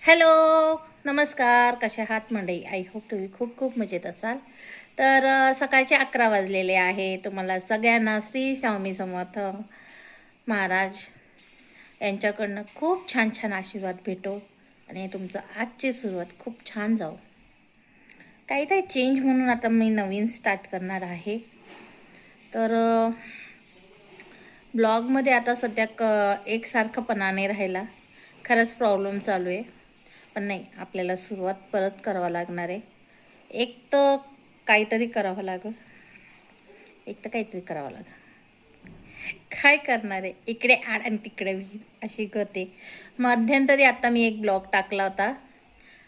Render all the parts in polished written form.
Hello, नमस्कार. कशा आहात मंडळी? आय होप तुम्ही खूप खूप मजेत असाल. तर सकाळचे 11 वाजलेले आहे. तुम्हाला सगळ्यांना श्री स्वामी समर्थ महाराज यांच्याकडनं खूप छान छान आशीर्वाद भेटो आणि तुमचं आजची सुरुवात खूप छान जाओ. काहीतरी चेंज म्हणून आता मी नवीन स्टार्ट करणार आहे. तर ब्लॉगमध्ये आता सध्या एकसारखंपणा नाही राहिला. खरंच प्रॉब्लेम चालू आहे. पण नाही, आपल्याला सुरुवात परत करावं लागणार आहे. एक तर काहीतरी करावं लागेल. काय करणार आहे? इकडे आड आणि तिकडे विहीर अशी गते. मध्यंतरी आता मी एक ब्लॉग टाकला होता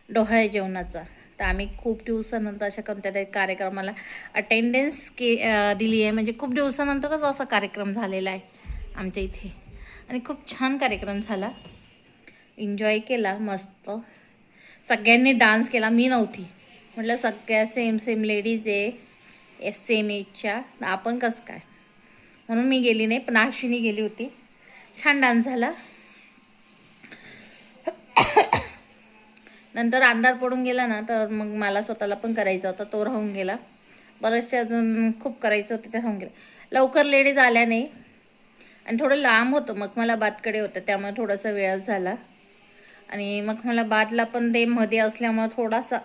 डोहाळे जेवणाचा. तर आम्ही खूप दिवसानंतर अशा कोणत्या तरी कार्यक्रमाला अटेंडन्स दिली आहे. म्हणजे खूप दिवसानंतरच असा कार्यक्रम झालेला आहे आमच्या इथे आणि खूप छान कार्यक्रम झाला. एन्जॉय केला मस्त. सगळ्यांनी डान्स केला. मी नव्हती. म्हटलं सगळ्या सेम सेम लेडीज आहे सेम एजच्या, आपण कसं काय, म्हणून मी गेली नाही. पण अश्विनी गेली होती. छान डान्स झाला. नंतर अंधार पडून गेला ना, तर मग मला स्वतःला पण करायचा होता, तो राहून गेला. बरेचसे अजून खूप करायचं होतं, ते राहून गेलं. लवकर लेडीज आल्या नाही आणि थोडं लांब होतं. मग मला बादकडे होतं, त्यामुळे थोडासा वेळ झाला. आणि मग मला बादला पण ते मध्ये असल्यामुळे थोडासा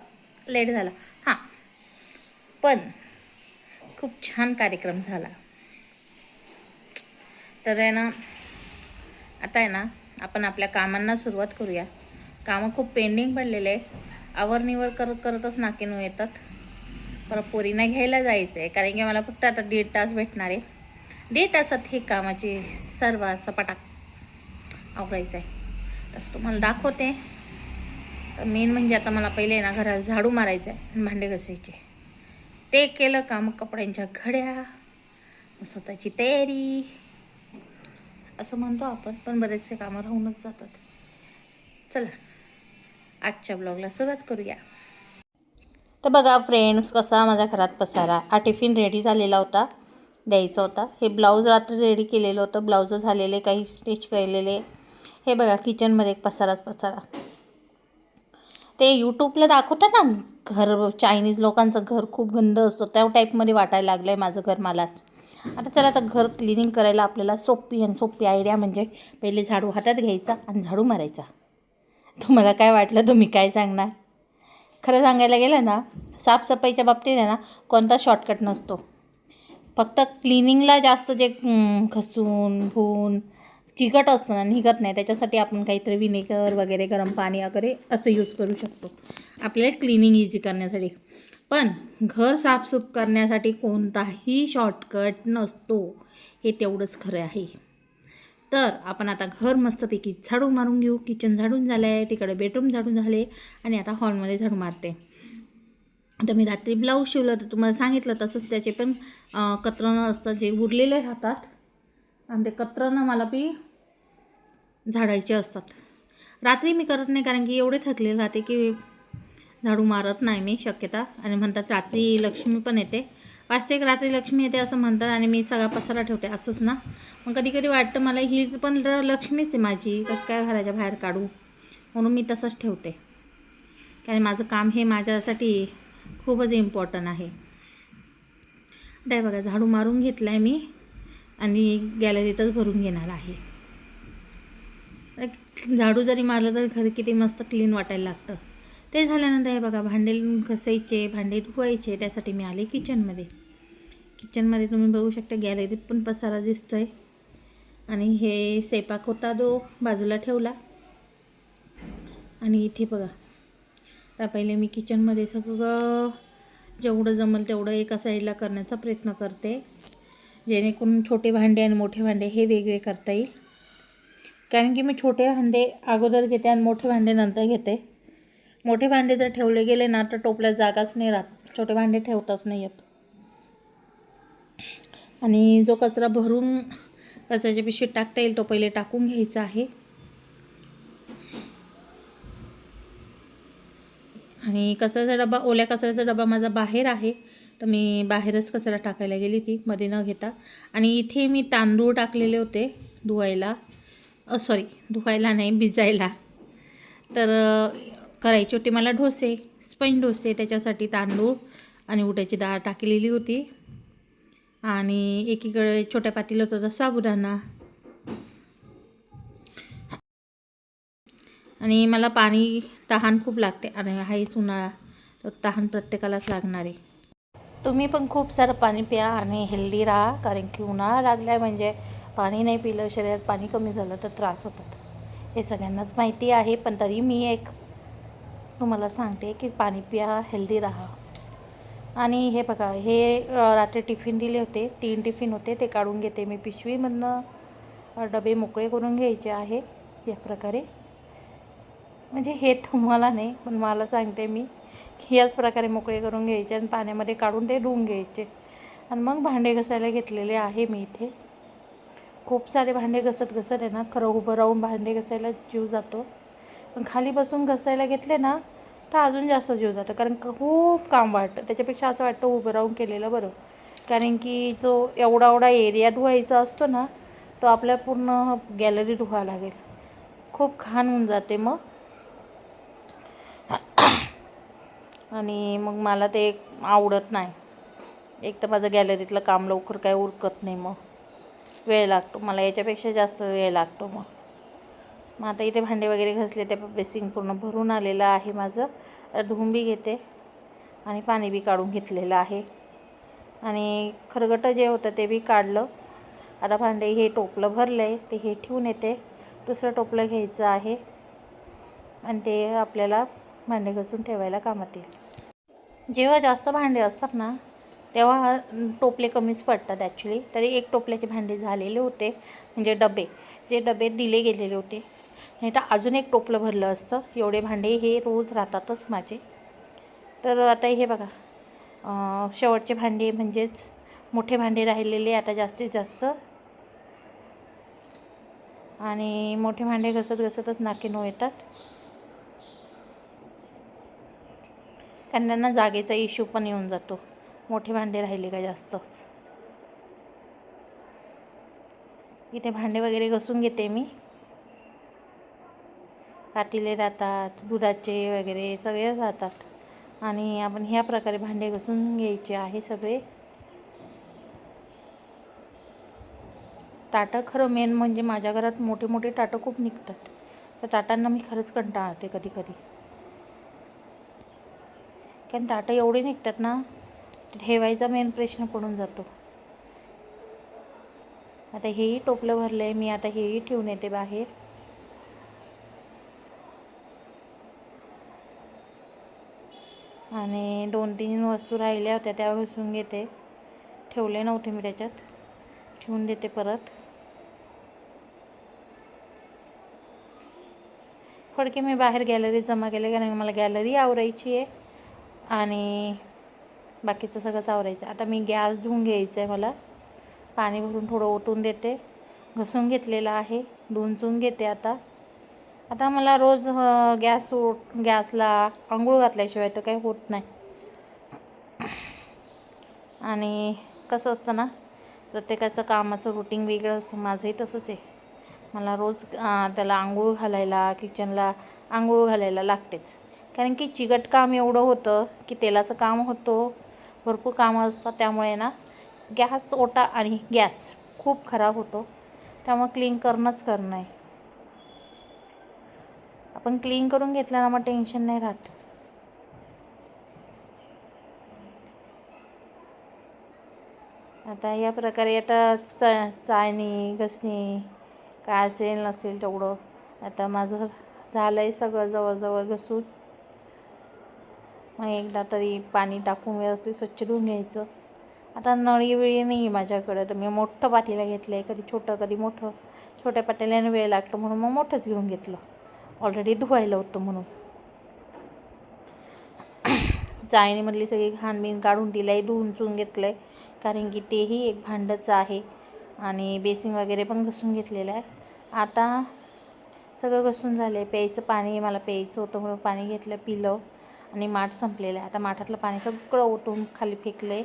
लेट झाला. हां, पण खूप छान कार्यक्रम झाला. तर आहे ना, आता आहे ना, आपण आपल्या कामांना सुरुवात करूया. कामं खूप पेंडिंग पडलेले आहे. आवरनिवर करतच नाकीनू येतात. परत पोरींना घ्यायला जायचं आहे, कारण की मला फक्त आता 1.5 तास भेटणार आहे. 1.5 तासात हे कामाची सर्व सपाटा आवरायचं आहे. तसं तुम्हाला दाखवते. तर मेन म्हणजे आता मला पहिले ना घराला झाडू मारायचं आहे आणि भांडे घासायचे. ते केलं का मग कपड्यांच्या घड्या, स्वतःची तयारी असं म्हणतो आपण, पण बरेचसे कामं राहूनच जातात. चला आजच्या ब्लॉगला सुरुवात करूया. तर बघा फ्रेंड्स, कसा माझ्या घरात पसारा. हा टिफिन रेडी झालेला होता, द्यायचा होता. हे ब्लाऊज रात्री रेडी केलेलं होतं, ब्लाऊज झालेले, काही स्टिच केलेले. हे बघा किचनमध्ये एक पसारा. ते यूट्यूबला दाखवतात ना घर, चायनीज लोकांचं घर खूप गंद असतं, त्या टाईपमध्ये वाटायला लागलं आहे माझं घर मलाच. आता चला, आता घर क्लिनिंग करायला आपल्याला सोपी आयडिया म्हणजे पहिले झाडू हातात घ्यायचा आणि झाडू मारायचा. तुम्हाला काय वाटलं, तुम्ही काय सांगणार? खरं सांगायला गेलं ना, साफसफाईच्या बाबतीत आहे ना, कोणता शॉर्टकट नसतो. फक्त क्लिनिंगला जास्त जे घसून धुवून चिकट असतं ना, निघत नाही, त्याच्यासाठी आपण काहीतरी विनेगर वगैरे, गरम पाणी वगैरे असं यूज करू शकतो आपल्याला क्लिनिंग इझी करण्यासाठी. पण घर साफसूफ करण्यासाठी कोणताही शॉर्टकट नसतो, हे तेवढंच खरं आहे. तर आपण आता घर मस्तपैकी झाडू मारून घेऊ. किचन झाडून झालं आहे, तिकडे बेडरूम झाडून झाले आणि आता हॉलमध्ये झाडू मारते. आता मी रात्री ब्लाऊज शिवलं, तर तुम्हाला सांगितलं तसंच त्याचे पण कतरणं असतात जे उरलेले राहतात, आणि ते कतरणं मला बी झाडायचे असतात. रात्री मी करत नाही, कारण की एवढे थकलेले राहते की झाडू मारत नाही मी शक्यता. आणि म्हणतात रात्री लक्ष्मी पण येते, वास्तविक रात्री लक्ष्मी येते असं म्हणतात, आणि मी सगळा पसारा ठेवते असंच ना. मग कधी कधी वाटतं मला ही पण लक्ष्मीच आहे माझी, कसं काय घराच्या बाहेर काढू, म्हणून मी तसंच ठेवते. कारण माझं काम हे माझ्यासाठी खूपच इम्पॉर्टंट आहे. आता बघा झाडू मारून घेतला आहे मी आणि गॅलरीतच भरून घेणार आहे. झाडू जरी मारलं तरी घर किती मस्त क्लीन वाटायला लागतं. ते झाल्यानंतर हे बघा भांडे घासायचे, भांडे धुवायचे, त्यासाठी मी आले किचनमध्ये. तुम्ही बघू शकता गॅलरीत पण पसारा दिसतो आहे. आणि हे स्वयंपाक होता तो बाजूला ठेवला. आणि इथे बघा, आता पहिले मी किचनमध्ये सगळं जेवढं जमल तेवढं एका साईडला करण्याचा प्रयत्न करते, जेणेकरून छोटे भांडे आणि मोठे भांडे हे वेगळे करता येईल. कारण की मी छोटे भांडे अगोदर घेते आणि मोठे भांडे नंतर घेते. मोठे भांडे जर ठेवले गेले ना, तर टोपल्यात जागाच नाही राहत. छोटे भांडे ठेवताच नाही येत. आणि जो कचरा भरून कचऱ्याच्या पिशवीत टाकता येईल तो पहिले टाकून घ्यायचा आहे. आणि कचऱ्याचा डबा, ओल्या कचऱ्याचा डबा माझा बाहेर आहे, तर मी बाहेरच कचरा टाकायला गेली होती मध्ये न घेता. आणि इथे मी तांदूळ टाकलेले होते धुवायला, धुवायला नाही, भिजायला. तर करायचे होते मला डोसे, स्पंज डोसे. त्याच्यासाठी तांदूळ आणि उडदाची डाळ टाकलेली होती आणि एकीकडे छोट्या पातेल्यात होता साबुदाणा. आणि मला पाणी तहान खूप लागते आणि हाच उन्हाळा, तर तहान प्रत्येकालाच लागणार आहे. तुम्ही पण खूप सारं पाणी प्या आणि हेल्दी राहा, कारण की उन्हाळा लागला म्हणजे पाणी नाही पिलं, शरीरात पाणी कमी झालं तर त्रास होतात. हे सगळ्यांनाच माहिती आहे, पण तरी मी एक तुम्हाला सांगते की पाणी प्या, हेल्दी राहा. आणि हे बघा, हे रात्री टिफिन दिले होते, 3 टिफिन होते, ते काढून घेते मी पिशवीमधनं. डबे मोकळे करून घ्यायचे आहे या प्रकारे. म्हणजे हे तुम्हाला नाही, पण मला सांगते मी, याच प्रकारे मोकळे करून घ्यायचे आणि पाण्यामध्ये काढून ते धुवून घ्यायचे. आणि मग भांडे घासायला घेतलेले आहे मी इथे. खूप सारे भांडे घसत आहे ना, खरं उभं राहून भांडे घासायला जीव जातो, पण खाली बसून घासायला घेतले ना तर अजून जास्त जीव जातं, कारण खूप काम वाटतं. त्याच्यापेक्षा असं वाटतं उभं राहून केलेलं बरं, कारण की जो एवढा एरिया धुवायचा असतो ना, तो आपल्या पूर्ण गॅलरी धुवावं लागेल. खूप घाण होऊन जाते मग. आणि मग मला ते आवडत नाही. एक तर माझं गॅलरीतलं काम लवकर काय उरकत नाही, मग वेळ लागतो मला, याच्यापेक्षा जास्त वेळ लागतो. मग आता इथे भांडे वगैरे घासले, ते बेसिंग पूर्ण भरून आलेलं आहे माझं. आता धुवून बी घेते आणि पाणी बी काढून घेतलेलं आहे आणि खरगटं जे होतं ते बी काढलं. आता भांडे हे टोपलं भरलं आहे, ते हे ठेवून येते. दुसरं टोपलं घ्यायचं आहे आणि ते आपल्याला भांडे घासून ठेवायला कामात येईल. जेव्हा जास्त भांडे असतात ना तेव्हा टोपले कमीच पडतात ॲक्च्युली. तरी एक टोपल्याचे भांडे झालेले होते, म्हणजे जे डबे दिले गेलेले होते, नाही तर अजून एक टोपलं भरलं असतं. एवढे भांडे हे रोज राहतातच माझे. तर आता हे बघा, शेवटचे भांडे म्हणजेच मोठे भांडे राहिलेले आता जास्तीत जास्त. आणि मोठे भांडे घसतच नाकीनऊ येतात, कारण त्यांना जागेचा इश्यू पण येऊन जातो मोठे भांडे राहिले का जास्तच. इथे भांडे वगैरे घसून घेते मी. पातेले राहतात, दुधाचे वगैरे सगळे राहतात आणि आपण ह्या प्रकारे भांडे घसून घ्यायचे आहे सगळे. ताटं, खरं मेन म्हणजे माझ्या घरात मोठे मोठे ताटं खूप निघतात. तर ताटांना मी खरंच कंटाळते कधी कधी, कारण ताटं एवढे निघतात ना, ठेवायचा मेन प्रश्न पडून जातो. आता हेही टोपलं भरलं आहे मी, आता हेही ठेवून येते बाहेर. आणि 2-3 वस्तू राहिल्या होत्या त्या घासून घेते. ठेवले नव्हते मी त्याच्यात, ठेवून देते परत. फडके मी बाहेर गॅलरीत जमा केले, कारण मला गॅलरी आवरायची आहे आणि बाकीचं सगळंच आवरायचं. आता मी गॅस धुवून घ्यायचं आहे मला. पाणी भरून थोडं ओतून देते. घसून घेतलेलं आहे, धुवून घेते आता मला रोज गॅसला आंघोळ घातल्याशिवाय तर काही होत नाही. आणि कसं असतं ना, प्रत्येकाचं कामाचं रुटीन वेगळं असतं. माझंही तसंच आहे. मला रोज त्याला आंघोळ घालायला, किचनला आंघोळ घालायला लागतेच, कारण की चिकट काम एवढं होतं की तेलाचं काम होतं, भरपूर कामं असतात. त्यामुळे ना गॅस ओटा आणि गॅस खूप खराब होतो. त्यामुळे क्लीन करणंच आहे. आपण क्लीन करून घेतलं ना मग टेन्शन नाही राहत. आता या प्रकारे आता चाळणी घसणी काय असेल नसेल तेवढं आता माझं झालं आहे सगळं जवळजवळ घसून. मग एकदा तरी पाणी टाकून व्यवस्थित स्वच्छ धुवून घ्यायचं. आता नळी वेळी नाही माझ्याकडं, तर मी मोठं पातेलं घेतलं आहे, कधी छोटं कधी मोठं. छोट्या पातेल्याने वेळ लागतो म्हणून मग मोठंच घेऊन घेतलं, ऑलरेडी धुवायला होतं म्हणून. चाळणीमधली सगळी घाणबीण काढून तिलाही धुवून घेतलं आहे, कारण की तेही एक भांडंच आहे. आणि बेसिंग वगैरे पण घसून घेतलेलं आहे. आता सगळं घसून झालं आहे. प्यायचं पाणी मला प्यायचं होतं म्हणून पाणी घेतलं, पिलं आणि माठ संपलेलं आहे. आता माठातलं पाणी सगळं ओतून खाली फेकलं आहे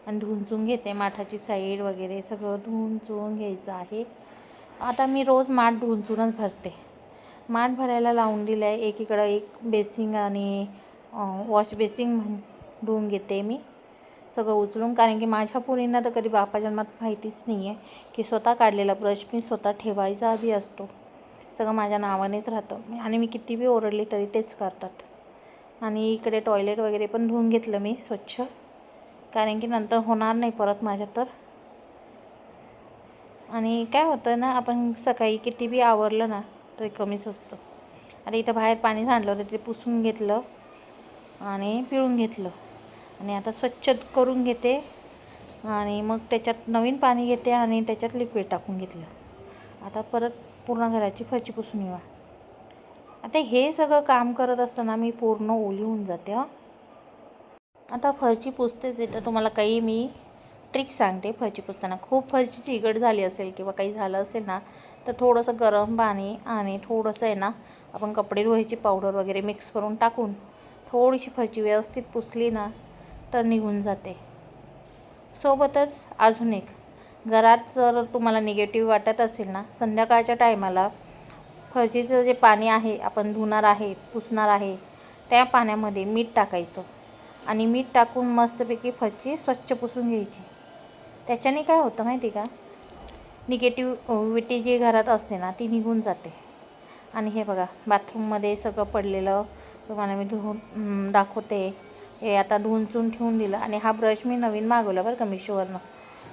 आणि धुवून घेते. माठाची साईड वगैरे सगळं धुवून घ्यायचं आहे. आता मी रोज माठ धुवूनच भरते. माठ भरायला लावून दिलं आहे. एकीकडं एक बेसिंग आणि वॉश बेसिंग धुवून घेते मी सगळं उचलून, कारण की माझ्या पोरींना तर कधी बापा जन्मात माहितीच नाही आहे की स्वतः काढलेला ब्रश मी स्वतः ठेवायचा बी असतो. सगळं माझ्या नावानेच राहतं आणि मी किती बी ओरडली तरी तेच करतात. आणि इकडे टॉयलेट वगैरे पण धुवून घेतलं मी स्वच्छ, कारण की नंतर होणार नाही परत माझ्या तर. आणि काय होतं ना, आपण सकाळी किती बी आवरलं ना तरी कमीच असतं. आता इथं बाहेर पाणी सांडलं होतं ते पुसून घेतलं आणि पिळून घेतलं आणि आता स्वच्छ करून घेते आणि मग त्याच्यात नवीन पाणी घेते आणि त्याच्यात लिक्विड टाकून घेतलं. आता परत पूर्ण घराची फरशी पुसून येऊ. आता हे सगळं काम करत असताना मी पूर्ण ओली होऊन जाते. आता फरशी पुसतेच आहे, तर तुम्हाला काही मी ट्रिक सांगते. फरशी पुसताना खूप फरशी चिकट झाली असेल किंवा काही झालं असेल ना, तर थोडंसं गरम पाणी आणि थोडंसं आहे ना आपण कपडे धुवायची पावडर वगैरे मिक्स करून टाकून थोडीशी फरशी व्यवस्थित पुसली ना तर निघून जाते. सोबतच अजून एक, घरात जर तुम्हाला निगेटिव्ह वाटत असेल ना, संध्याकाळच्या टायमाला फरशीचं जे पाणी आहे आपण धुणार आहे पुसणार आहे त्या पाण्यामध्ये मीठ टाकायचं आणि मीठ टाकून मस्तपैकी फरशी स्वच्छ पुसून घ्यायची. त्याच्याने काय होतं माहिती का, निगेटिव्हिटी जी घरात असते ना ती निघून जाते. आणि हे बघा बाथरूममध्ये सगळं पडलेलं तुम्हाला मी धुवून दाखवते. हे आता धुवून चून ठेवून दिलं आणि हा ब्रश मी नवीन मागवला बरं का मिशोवरनं.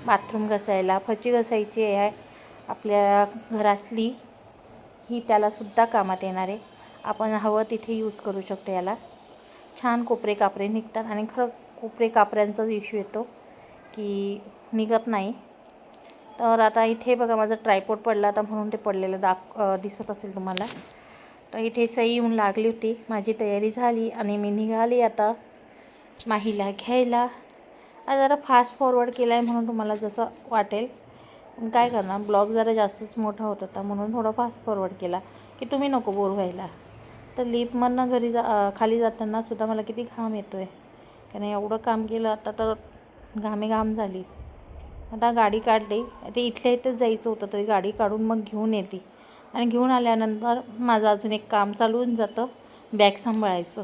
बाथरूम घसायला फरशी घसायची आहे आपल्या घरातली, ही त्यालासुद्धा कामात येणार आहे. आपण हवं तिथे यूज करू शकतो याला. छान कोपरे कापरे निघतात आणि खरं कोपरे कापऱ्यांचाच इश्यू येतो की निघत नाही. तर आता इथे बघा माझा ट्रायपॉड पडला आता म्हणून ते पडलेलं दिसत असेल तुम्हाला. तर इथे सई येऊन लागली होती, माझी तयारी झाली आणि मी निघाली आता माहीला घ्यायला. जरा फास्ट फॉरवर्ड केला आहे म्हणून तुम्हाला जसं वाटेल, काय करणार, ब्लॉग जरा जास्तच मोठा होत होता म्हणून थोडं फास्ट फॉरवर्ड केला की तुम्ही नको बोर व्हायला. तर लिफ्टमधनं घरी खाली जाताना सुद्धा मला किती घाम येतो आहे, कारण एवढं काम केलं आता तर घाम झाली. आता गाडी काढली, ते इथल्या इथंच जायचं होतं तरी गाडी काढून मग घेऊन येते आणि घेऊन आल्यानंतर माझं अजून एक काम चालू होऊन जातं, बॅग सांभाळायचं.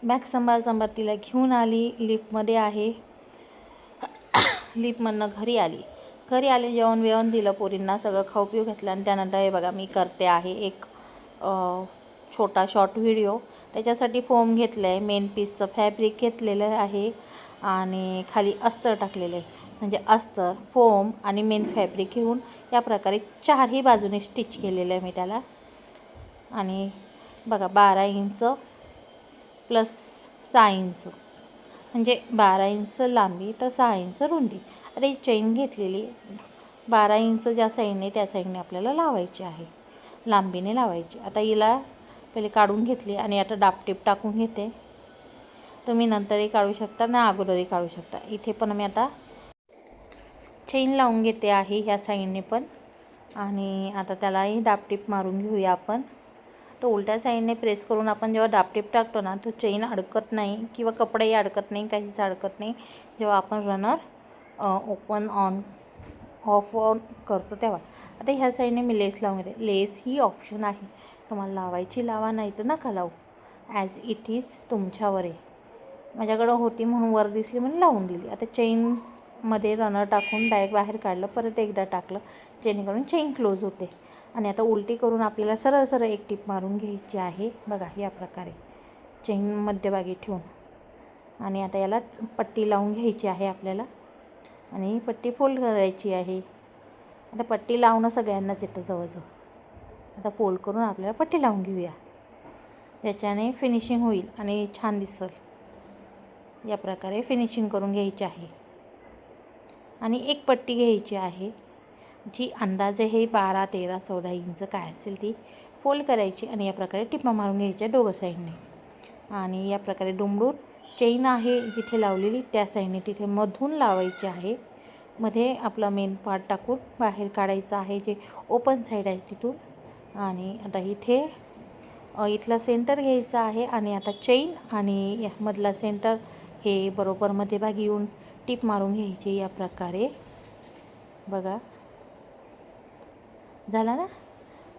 बॅग सांभाळ तिला घेऊन आली, लिफ्टमध्ये आहे. लिफ्टमधनं घरी आले जेवण दिलं पोरींना, सगळं खाऊ पिऊ घातलं आणि त्यानंतर हे बघा मी करते आहे एक छोटा शॉर्ट व्हिडिओ. त्याच्यासाठी फोम घेतलं आहे, मेन पीसचं फॅब्रिक घेतलेलं आहे आणि खाली अस्तर टाकलेलं आहे. म्हणजे अस्तर, फोम आणि मेन फॅब्रिक घेऊन या प्रकारे चारही बाजूने स्टिच केलेलं आहे मी त्याला. आणि बघा 12 इंच प्लस 6 इंच म्हणजे 12 इंच लांबी तर 6 इंच रुंदी. आता ही चेन घेतलेली 12 इंच ज्या साईडने त्या साईडने आपल्याला लावायची आहे, लांबीने लावायची. आता हिला पहिले काढून घेतली आणि आता डापटीप टाकून घेते. तुम्ही नंतरही काढू शकता ना अगोदरही काढू शकता. इथे पण मी आता चेन लावून घेते आहे ह्या साईडने पण आणि आता त्यालाही डापटीप मारून घेऊया आपण. तर उलट्या साईडने प्रेस करून आपण जेव्हा डापटीप टाकतो ना तो चेन अडकत नाही किंवा कपडेही अडकत नाही, काहीच अडकत नाही जेव्हा आपण रनर ओपन ऑफ ऑन करतो तेव्हा. आता ह्या साईडने मी लेस लावून घेते. लेस ही ऑप्शन आहे, तुम्हाला लावायची लावा, नाही तर नका लावू, ॲज इट इज तुमच्यावर आहे. माझ्याकडं होती म्हणून वर दिसली म्हणून लावून दिली. आता चेनमध्ये रनर टाकून डायरेक्ट बाहेर काढलं, परत एकदा टाकलं जेणेकरून चेन क्लोज होते. आणि आता उलटी करून आपल्याला सरळ सरळ एक टीप मारून घ्यायची आहे बघा या प्रकारे चेन मध्यभागी ठेवून. आणि आता याला पट्टी लावून घ्यायची आहे आपल्याला आणि पट्टी फोल्ड करायची आहे. आता पट्टी लावणं सगळ्यांनाच येतं जवळजवळ. आता फोल्ड करून आपल्याला पट्टी लावून घेऊया, त्याच्याने फिनिशिंग होईल आणि छान दिसेल. या प्रकारे फिनिशिंग करून घ्यायची आहे. आणि एक पट्टी घ्यायची आहे जी अंदाजे हे 12, 13, 14 इंच काय असेल ती फोल्ड करायची आणि या प्रकारे टिपा मारून घ्यायच्या दोघं साईडने. आणि या प्रकारे दुमडून चेन आहे जिथे लावलेली त्या साईडने तिथे मधून लावायची आहे. मध्ये आपला मेन पार्ट टाकून बाहेर काढायचं आहे जे ओपन साईड आहे तिथून. आणि आता इथे इथला सेंटर घ्यायचा आहे आणि आता चेन आणि यामधला सेंटर हे बरोबर मध्यभागी येऊन टीप मारून घ्यायची या प्रकारे. बघा झाला ना.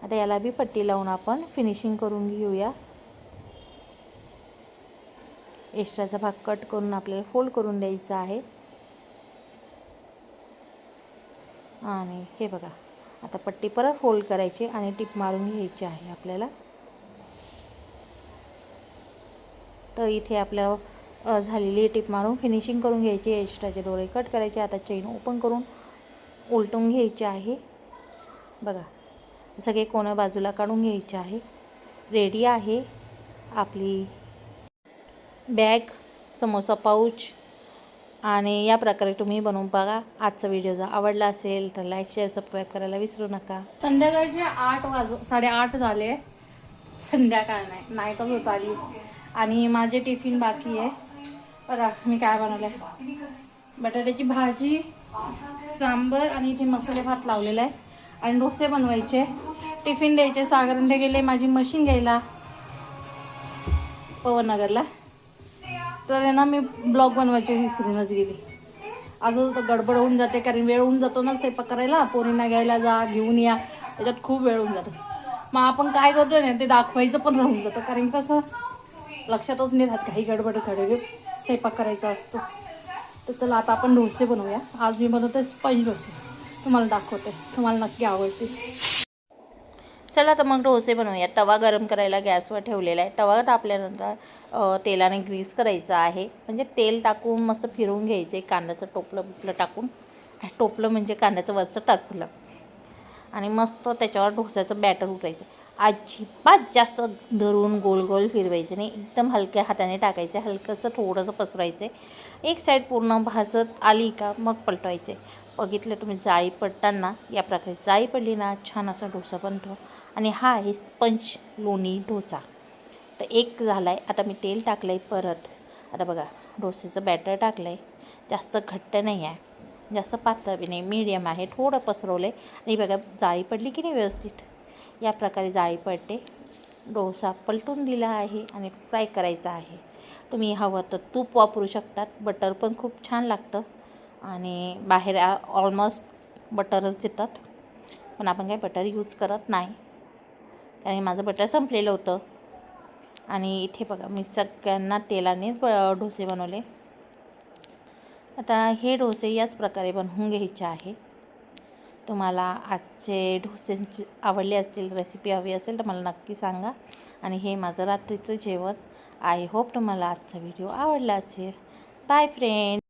आता याला बी पट्टी लावून आपण फिनिशिंग करून घेऊया. एक्स्ट्राचा भाग कट करून आपल्याला फोल्ड करून द्यायचा आहे. आणि हे बघा, आता पट्टी परत फोल्ड करायची आणि टिप मारून घ्यायची आहे आपल्याला. तर इथे आपल्या झालेली टिप मारून फिनिशिंग करून घ्यायची. एक्स्ट्राचे दोरे कट करायचे. आता चेन ओपन करून उलटून घ्यायची आहे. बघा, सगळे कोणं बाजूला काढून घ्यायचे आहे. रेडी आहे आपली बॅग, समोसा पाऊच. आणि या प्रकारे तुम्ही बनवून बघा. आजचा व्हिडिओ जर आवडला असेल तर लाईक, शेअर, सबस्क्राईब करायला विसरू नका. संध्याकाळचे 8:30 झाले. संध्याकाळ नाही तर होत आली. आणि माझे टिफिन बाकी आहे. बघा मी काय बनवलं आहे. बटाट्याची भाजी, सांबर आणि इथे मसाले भात लावलेला आहे. आणि डोसे बनवायचे, टिफिन द्यायचे. सागरंडे गेले माझी मशीन घ्यायला पवननगरला. तर ना मी ब्लॉग बनवायचे विसरूनच गेली. अजून तर गडबड होऊन जाते, कारण वेळ होऊन जातो ना स्वयंपाक करायला. पोरींना घ्यायला जा, घेऊन या, त्याच्यात खूप वेळ होऊन जातो. मग आपण काय करतो ना ते दाखवायचं पण राहून जातं, कारण कसं लक्षातच नाही राहत काही गडबड स्वयंपाक करायचा असतो. तर चला आता आपण डोसे बनवूया. आज मी बनवते स्पंज डोसे, तुम्हाला दाखवते, तुम्हाला नक्की आवडते. चला तर मग डोसे बनवूया. तवा गरम करायला गॅसवर ठेवलेला आहे. तवा तापल्यानंतर तेलाने ग्रीस करायचं आहे. म्हणजे तेल टाकून मस्त फिरवून घ्यायचं. कांद्याचं टोपलं टाकून, टोपलं म्हणजे कांद्याचं वरचं टरफलं. आणि मस्त त्याच्यावर डोस्याचं बॅटर उठायचं. अजिबात जास्त धरून गोल गोल फिरवायचं नाही. एकदम हलक्या हाताने टाकायचं. हलकंसं थोडंसं पसरायचं. एक साईड पूर्ण भाजत आली का मग पलटवायचे. बघितलं तुम्ही जाळी पडताना या प्रकारे जाळी पडली ना छान असा डोसा बनतो. आणि हा आहे स्पंज लोणी डोसा. तर एक झाला आहे. आता मी तेल टाकलं आहे परत. आता बघा डोस्याचं बॅटर टाकलं आहे. जास्त घट्ट नाही आहे, जास्त पातळ बी नाही, मीडियम आहे. थोडं पसरवलं आहे. आणि बघा जाळी पडली की नाही व्यवस्थित. या प्रकारे जाळी पडते. डोसा पलटून दिला आहे आणि फ्राय करायचा आहे. तुम्ही हवं तर तूप वापरू शकतात. बटर पण खूप छान लागतं. आणि बाहेर ऑलमोस्ट बटरच देतात, पण आपण काही बटर यूज करत नाही, कारण माझं बटर संपलेलं होतं. आणि इथे बघा मी सगळ्यांना तेलानेच डोसे बनवले. आता हे डोसे याच प्रकारे बनवून घ्यायचे आहे. तुम्हाला आजचे डोसेंची आवडले असतील, रेसिपी हवी असेल तर मला नक्की सांगा. आणि हे माझं रात्रीचं जेवण. आय होप तुम्हाला आजचा व्हिडिओ आवडला असेल. Bye friend.